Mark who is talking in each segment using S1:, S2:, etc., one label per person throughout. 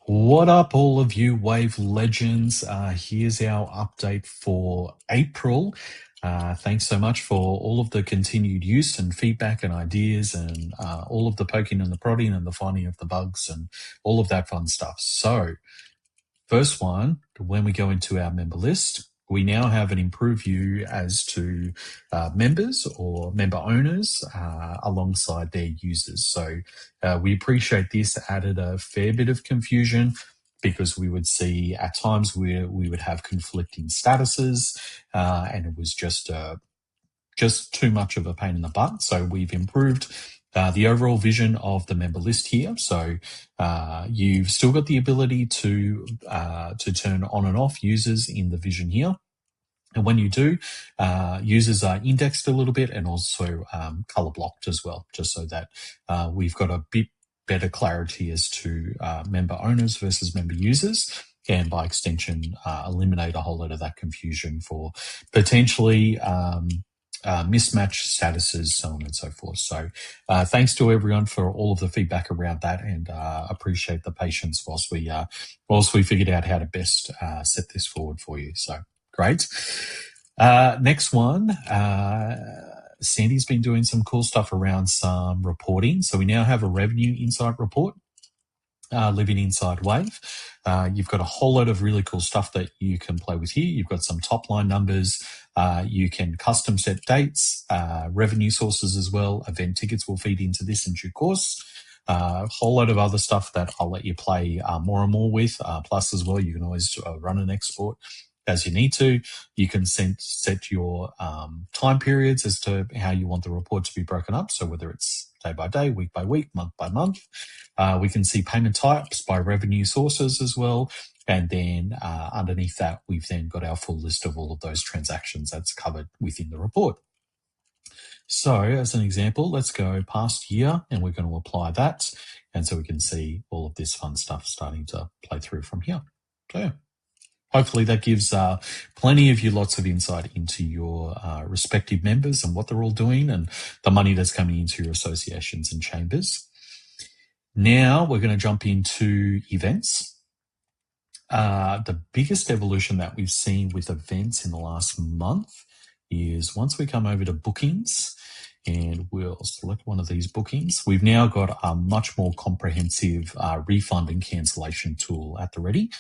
S1: What up, all of you Wave legends? Here's our update for April. Thanks so much for all of the continued use and feedback and ideas and all of the poking and the prodding and the finding of the bugs and all of that fun stuff. So, first one, when we go into our member list, we now have an improved view as to members or member owners alongside their users. So we appreciate this added a fair bit of confusion because we would see at times where we would have conflicting statuses and it was just too much of a pain in the butt. So we've improved the overall vision of the member list here. So you've still got the ability to turn on and off users in the vision here. And when you do, users are indexed a little bit and also color blocked as well, just so that we've got a bit better clarity as to member owners versus member users, and by extension, eliminate a whole lot of that confusion for potentially mismatched statuses, so on and so forth. So thanks to everyone for all of the feedback around that, and appreciate the patience whilst we figured out how to best set this forward for you. So great. Next one, Sandy's been doing some cool stuff around some reporting. So we now have a revenue insight report living inside Wave. You've got a whole lot of really cool stuff that you can play with here. You've got some top line numbers. You can custom set dates, revenue sources as well. Event tickets will feed into this in due course. A whole lot of other stuff that I'll let you play more and more with. Plus as well, you can always run and export as you need to. You can set your time periods as to how you want the report to be broken up. So whether it's day by day, week by week, month by month. We can see payment types by revenue sources as well. And then underneath that, we've then got our full list of all of those transactions that's covered within the report. So as an example, let's go past year and we're going to apply that. And so we can see all of this fun stuff starting to play through from here. So yeah. Hopefully that gives plenty of you lots of insight into your respective members and what they're all doing and the money that's coming into your associations and chambers. Now we're going to jump into events. The biggest evolution that we've seen with events in the last month is once we come over to bookings and we'll select one of these bookings, we've now got a much more comprehensive refund and cancellation tool at the ready.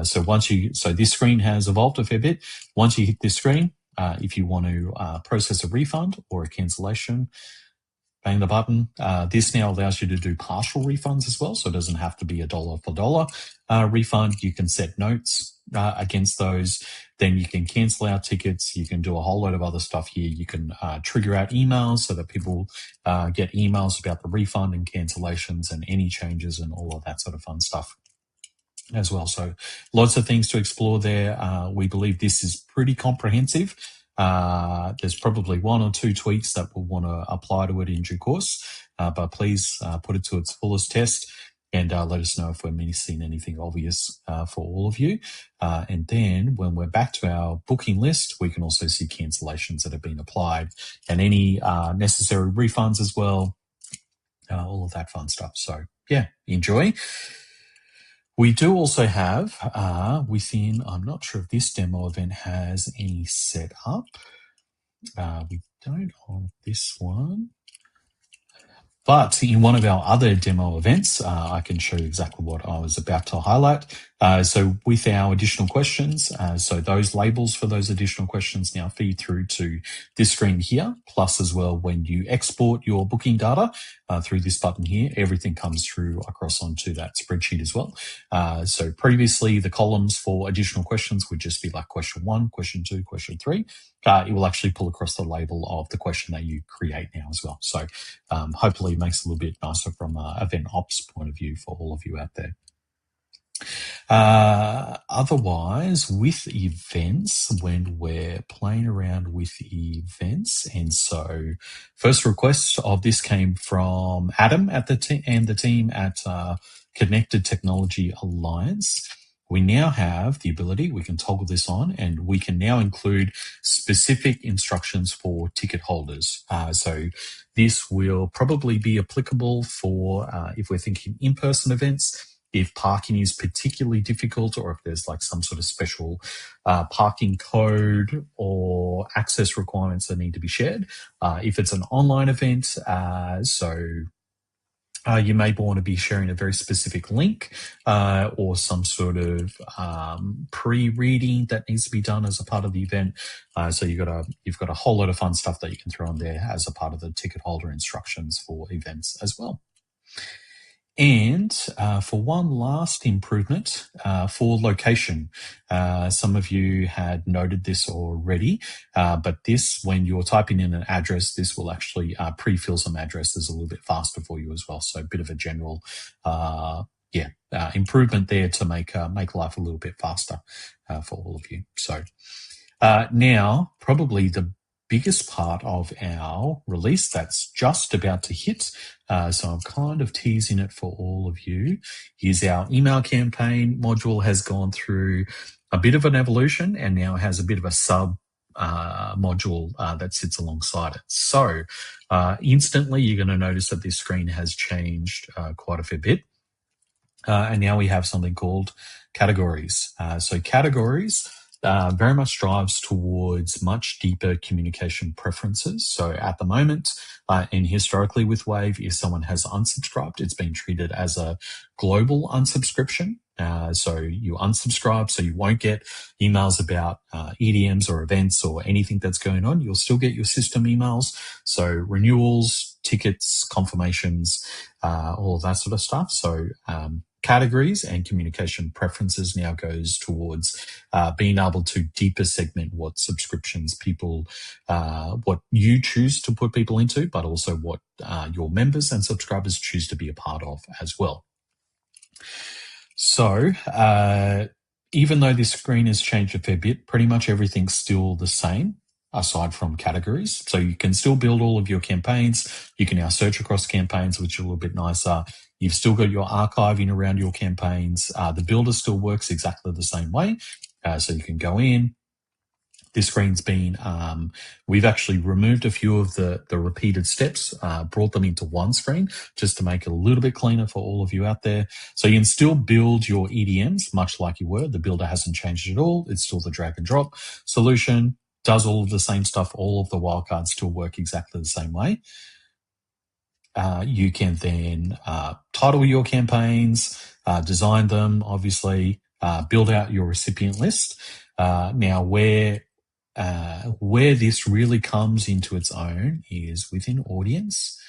S1: So this screen has evolved a fair bit. Once you hit this screen, if you want to process a refund or a cancellation, bang the button. This now allows you to do partial refunds as well, so it doesn't have to be a dollar for dollar refund. You can set notes against those. Then you can cancel out tickets. You can do a whole lot of other stuff here. You can trigger out emails so that people get emails about the refund and cancellations and any changes and all of that sort of fun stuff as well. So lots of things to explore there. We believe this is pretty comprehensive. There's probably one or two tweaks that we'll want to apply to it in due course, but please put it to its fullest test and let us know if we're missing anything obvious for all of you. And then when we're back to our booking list, we can also see cancellations that have been applied and any necessary refunds as well, all of that fun stuff. So yeah, enjoy. We do also have within, I'm not sure if this demo event has any set up. We don't on this one. But in one of our other demo events, I can show you exactly what I was about to highlight. So with our additional questions, so those labels for those additional questions now feed through to this screen here, plus as well when you export your booking data through this button here, everything comes through across onto that spreadsheet as well. So previously the columns for additional questions would just be like question 1, question 2, question 3. It will actually pull across the label of the question that you create now as well. So hopefully it makes it a little bit nicer from an event ops point of view for all of you out there. Otherwise, with events, when we're playing around with events, and so first request of this came from Adam at the team at Connected Technology Alliance. We now have the ability, we can toggle this on, and we can now include specific instructions for ticket holders. So this will probably be applicable for if we're thinking in-person events. if parking is particularly difficult, or if there's like some sort of special parking code or access requirements that need to be shared. If it's an online event, you may want to be sharing a very specific link or some sort of pre-reading that needs to be done as a part of the event. So you've got a whole lot of fun stuff that you can throw in there as a part of the ticket holder instructions for events as well. And for one last improvement, for location, some of you had noted this already, but this, when you're typing in an address, this will actually pre-fill some addresses a little bit faster for you as well. So a bit of a general, improvement there to make life a little bit faster for all of you. So now, probably the biggest part of our release that's just about to hit. So I'm kind of teasing it for all of you. Here's our email campaign module has gone through a bit of an evolution and now has a bit of a sub module that sits alongside it. So instantly you're going to notice that this screen has changed quite a fair bit. And now we have something called categories. So categories very much drives towards much deeper communication preferences. So at the moment, and historically with Wave, if someone has unsubscribed, it's been treated as a global unsubscription. So you unsubscribe, so you won't get emails about EDMs or events or anything that's going on. You'll still get your system emails. So renewals, tickets, confirmations, all of that sort of stuff. So categories and communication preferences now goes towards being able to deeper segment what subscriptions people, what you choose to put people into, but also what your members and subscribers choose to be a part of as well. So even though this screen has changed a fair bit, pretty much everything's still the same aside from categories. So you can still build all of your campaigns. You can now search across campaigns, which are a little bit nicer. You've still got your archiving around your campaigns. The builder still works exactly the same way. So you can go in. This screen's been, we've actually removed a few of the repeated steps, brought them into one screen just to make it a little bit cleaner for all of you out there. So you can still build your EDMs much like you were. The builder hasn't changed at all. It's still the drag and drop solution, does all of the same stuff. All of the wildcards still work exactly the same way. You can then title your campaigns, design them, obviously, build out your recipient list. Now, where this really comes into its own is within audience.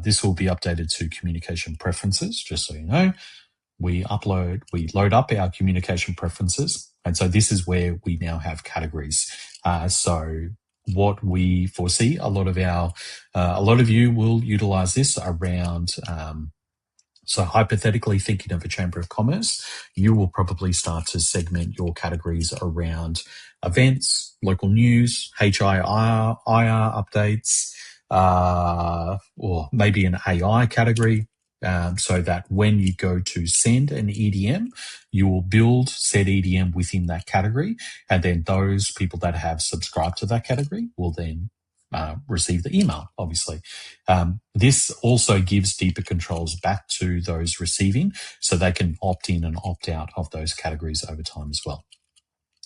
S1: This will be updated to communication preferences, just so you know. We load up our communication preferences. And so this is where we now have categories. So what we foresee, a lot of you will utilize this around, so hypothetically thinking of a chamber of commerce, you will probably start to segment your categories around events, local news, HIR updates, or maybe an AI category. So that when you go to send an EDM, you will build said EDM within that category. And then those people that have subscribed to that category will then receive the email, obviously. This also gives deeper controls back to those receiving so they can opt in and opt out of those categories over time as well.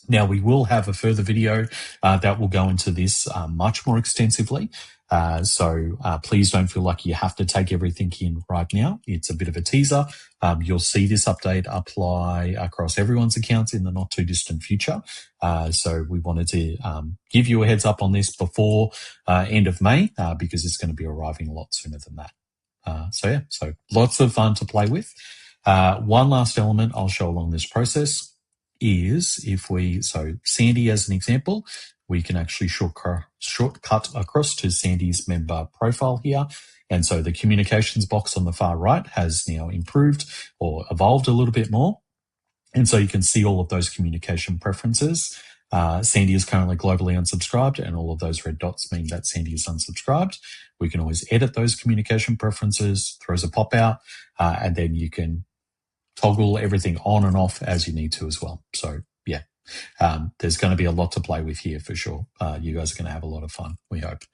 S1: Now, we will have a further video that will go into this much more extensively. So please don't feel like you have to take everything in right now. It's a bit of a teaser. You'll see this update apply across everyone's accounts in the not too distant future. So we wanted to give you a heads up on this before end of May because it's going to be arriving a lot sooner than that. So lots of fun to play with. One last element I'll show along this process is so Sandy as an example, we can actually shortcut across to Sandy's member profile here. And so the communications box on the far right has now improved or evolved a little bit more. And so you can see all of those communication preferences. Sandy is currently globally unsubscribed, and all of those red dots mean that Sandy is unsubscribed. We can always edit those communication preferences, throws a pop out, and then you can toggle everything on and off as you need to as well. So yeah, there's going to be a lot to play with here for sure. You guys are going to have a lot of fun, we hope.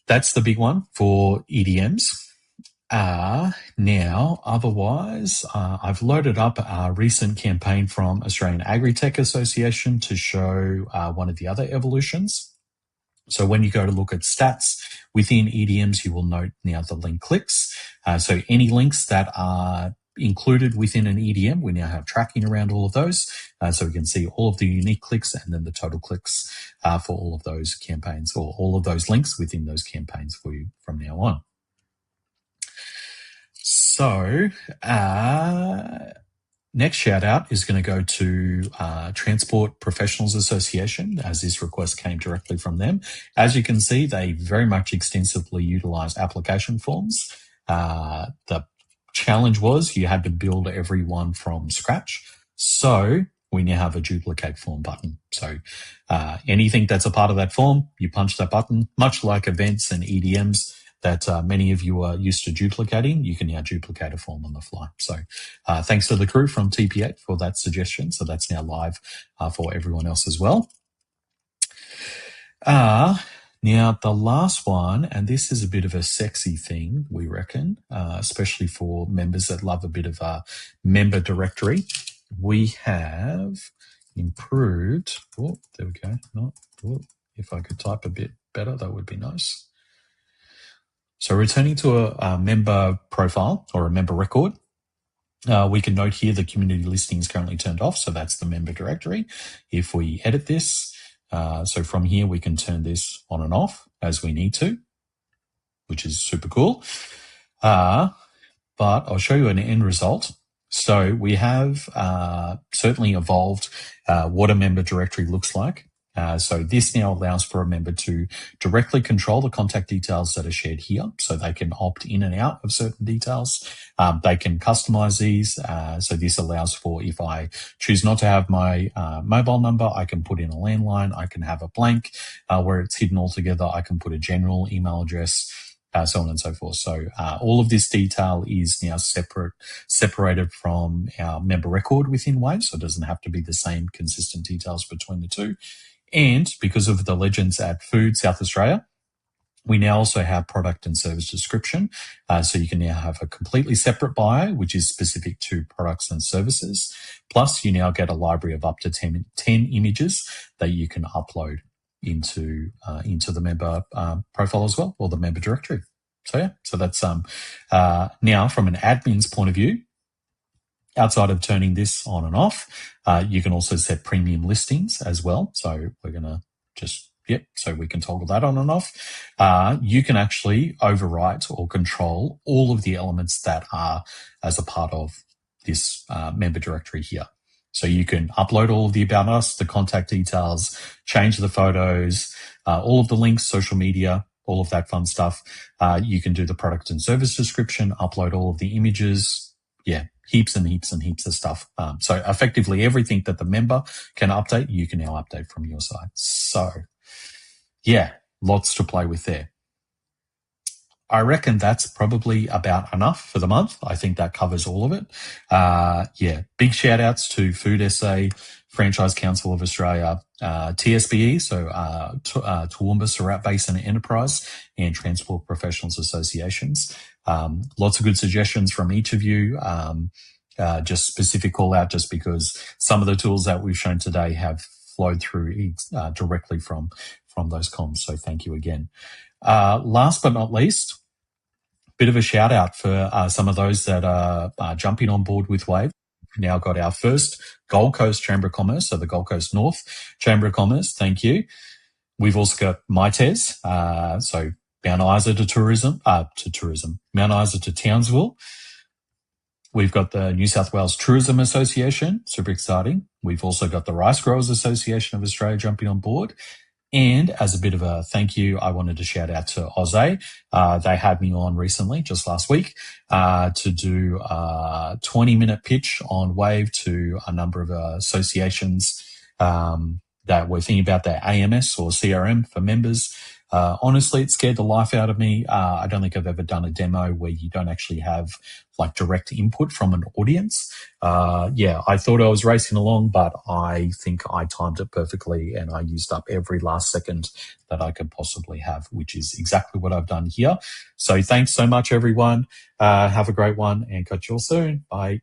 S1: That's the big one for EDMs. Now, otherwise, I've loaded up a recent campaign from Australian Agri-Tech Association to show one of the other evolutions. So when you go to look at stats within EDMs, you will note now the link clicks. So any links that are included within an EDM, we now have tracking around all of those. So we can see all of the unique clicks and then the total clicks for all of those campaigns, or all of those links within those campaigns for you from now on. So next shout out is going to go to Transport Professionals Association, as this request came directly from them. As you can see, they very much extensively utilize application forms. The challenge was you had to build every one from scratch. So we now have a duplicate form button. So anything that's a part of that form, you punch that button, much like events and EDMs that many of you are used to duplicating, you can now duplicate a form on the fly. So thanks to the crew from TP8 for that suggestion. So that's now live for everyone else as well. Now, the last one, and this is a bit of a sexy thing, we reckon, especially for members that love a bit of a member directory. We have improved. Oh, there we go. If I could type a bit better, that would be nice. So returning to a member profile or a member record, we can note here the community listing is currently turned off. So that's the member directory. If we edit this, so from here, we can turn this on and off as we need to, which is super cool. But I'll show you an end result. So we have certainly evolved what a member directory looks like. So this now allows for a member to directly control the contact details that are shared here. So they can opt in and out of certain details. They can customize these. So this allows for, if I choose not to have my mobile number, I can put in a landline. I can have a blank where it's hidden altogether. I can put a general email address, so on and so forth. So all of this detail is now separated from our member record within Wave. So it doesn't have to be the same consistent details between the two. And because of the legends at Food South Australia, we now also have product and service description. So you can now have a completely separate bio, which is specific to products and services. Plus, you now get a library of up to 10 images that you can upload into the member profile as well, or the member directory. So yeah, so that's now from an admin's point of view. Outside of turning this on and off, you can also set premium listings as well. So we're going to so we can toggle that on and off. You can actually overwrite or control all of the elements that are as a part of this member directory here. So you can upload all of the about us, the contact details, change the photos, all of the links, social media, all of that fun stuff. You can do the product and service description, upload all of the images. Yeah, heaps and heaps and heaps of stuff. So effectively everything that the member can update, you can now update from your side. So yeah, lots to play with there. I reckon that's probably about enough for the month. I think that covers all of it. Yeah, big shout outs to Food SA, Franchise Council of Australia, TSBE, so Toowoomba, Surat Basin Enterprise, and Transport Professionals Associations. Lots of good suggestions from each of you. Just specific call out just because some of the tools that we've shown today have flowed through directly from those comms. So thank you again. Last but not least, bit of a shout out for some of those that are jumping on board with Wave. We've now got our first Gold Coast Chamber of Commerce, so the Gold Coast North Chamber of Commerce. Thank you. We've also got MITES, so Mount Isa Mount Isa to Townsville. We've got the New South Wales Tourism Association, super exciting. We've also got the Rice Growers Association of Australia jumping on board. And as a bit of a thank you, I wanted to shout out to Auze. They had me on recently, just last week, to do a 20-minute pitch on Wave to a number of associations that were thinking about their AMS or CRM for members. Honestly, it scared the life out of me. I don't think I've ever done a demo where you don't actually have like direct input from an audience. Yeah, I thought I was racing along, but I think I timed it perfectly and I used up every last second that I could possibly have, which is exactly what I've done here. So thanks so much, everyone. Have a great one and catch you all soon. Bye.